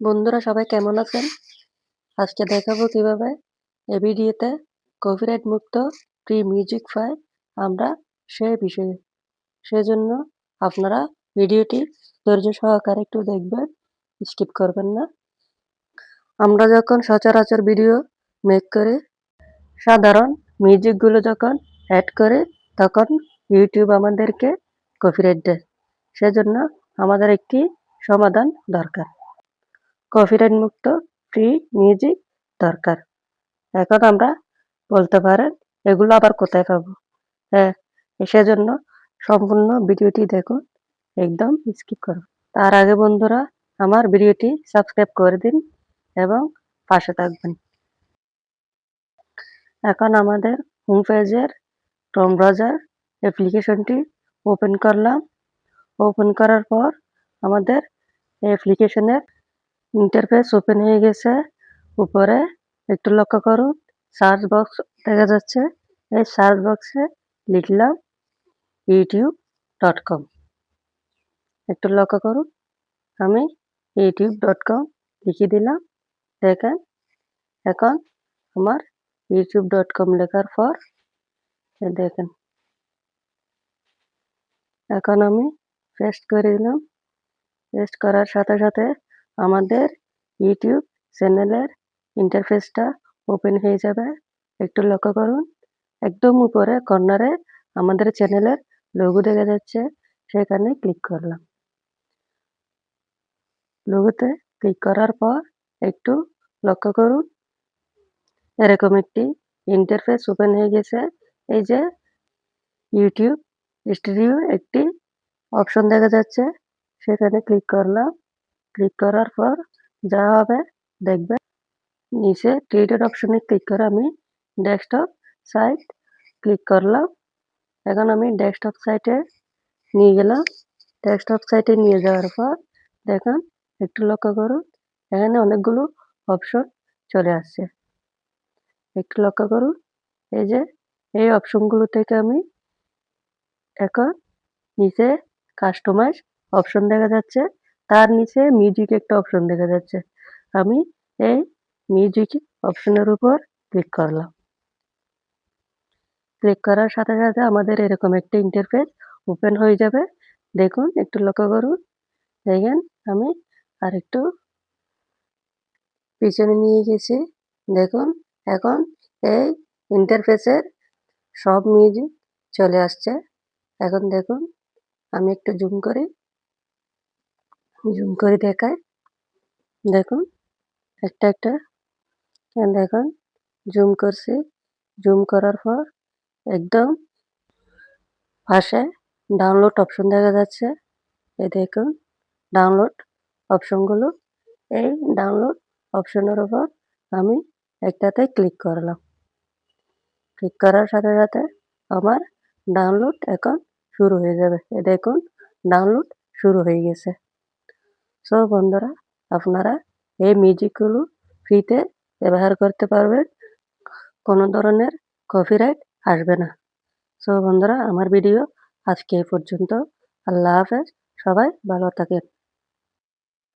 বন্ধুরা সবাই কেমন আছেন? আজকে দেখাবো কিভাবে এই ভিডিওতে কপিরাইট মুক্ত ফ্রি মিউজিক পাই আমরা সেই বিষয়ে। সেজন্য আপনারা ভিডিওটি ধৈর্য সহকারে একটু দেখবেন, স্কিপ করবেন না। আমরা যখন সচরাচর ভিডিও মেক করে সাধারণ মিউজিকগুলো যখন অ্যাড করে তখন ইউটিউব আমাদেরকে কপিরাইট দেয়। সেজন্য আমাদের একটি সমাধান দরকার। কপিরাইট মুক্ত ফ্রি মিউজিক দরকার। এখন আমরা বলতে পারেন এগুলো আবার কোথায় পাবো? হ্যাঁ, সেজন্য সম্পূর্ণ ভিডিওটি দেখুন, একদম স্কিপ করুন। তার আগে বন্ধুরা আমার ভিডিওটি সাবস্ক্রাইব করে দিন এবং পাশে থাকবেন। এখন আমাদের হোম পেজের ক্রোম ব্রাউজার অ্যাপ্লিকেশনটি ওপেন করলাম। ওপেন করার পর আমাদের অ্যাপ্লিকেশনের ইন্টারফেস ওপেন হয়ে গেছে। উপরে একটু লক্ষ্য করুন, সার্চ বক্স দেখা যাচ্ছে। এই সার্চ বক্সে লিখলাম youtube.com। একটু লক্ষ্য করুন, আমি youtube.com লিখে দিলাম। দেখেন এখন আমার youtube.com লেখার পর দেখেন এখন আমি পেস্ট করে দিলাম। পেস্ট করার সাথে সাথে আমাদের ইউটিউব চ্যানেলের ইন্টারফেসটা ওপেন হয়ে যাবে। একটু লক্ষ্য করুন, একদম উপরে কর্নারে আমাদের চ্যানেলের লোগো দেখা যাচ্ছে, সেখানে ক্লিক করলাম। লোগোতে ক্লিক করার পর একটু লক্ষ্য করুন, এরকম একটি ইন্টারফেস ওপেন হয়ে গেছে। এই যে ইউটিউব স্টুডিও একটি অপশন দেখা যাচ্ছে, সেখানে ক্লিক করলাম। ক্লিক করার পর যা হবে দেখবেন, নিচে ক্রিয়েটেড অপশনে ক্লিক করে আমি ডেস্কটপ সাইট ক্লিক করলাম। এখন আমি ডেস্কটপ সাইটে নিয়ে গেলাম। ডেস্কটপ সাইটে নিয়ে যাওয়ার পর দেখুন, একটু লক্ষ্য করুন, এখানে অনেকগুলো অপশন চলে আসছে। একটু লক্ষ্য করুন, এই যে এই অপশনগুলো থেকে আমি এখন নিচে কাস্টমাইজ অপশন দেখা যাচ্ছে, তার নিচে মিউজিক একটা অপশন দেখা যাচ্ছে। আমি এই মিউজিক অপশনের উপর ক্লিক করলাম। ক্লিক করার সাথে সাথে আমাদের এরকম একটা ইন্টারফেস ওপেন হয়ে যাবে। দেখুন, একটু লক্ষ্য করুন, দেখেন আমি আরেকটু পিছনে নিয়ে গেছি। দেখুন এখন এই ইন্টারফেসের সব মিউজিক চলে আসছে। এখন দেখুন, আমি একটু জুম করে দেখাই। দেখুন একটা একটা দেখুন, জুম করছি। জুম করার পর একদম পাশে ডাউনলোড অপশন দেখা যাচ্ছে। এই দেখুন ডাউনলোড অপশনগুলো। এই ডাউনলোড অপশনের উপর আমি একটাতে ক্লিক করলাম। ক্লিক করার সাথে সাথে আমার ডাউনলোড এখন শুরু হয়ে যাবে। এই দেখুন ডাউনলোড শুরু হয়ে গেছে। সো বন্ধুরা, আপনারা এই মিউজিকগুলো ফ্রিতে ব্যবহার করতে পারবেন, কোনো ধরনের কপিরাইট আসবে না। সো বন্ধুরা, আমার ভিডিও আজকে এই পর্যন্ত। আল্লাহ হাফেজ, সবাই ভালো থাকেন।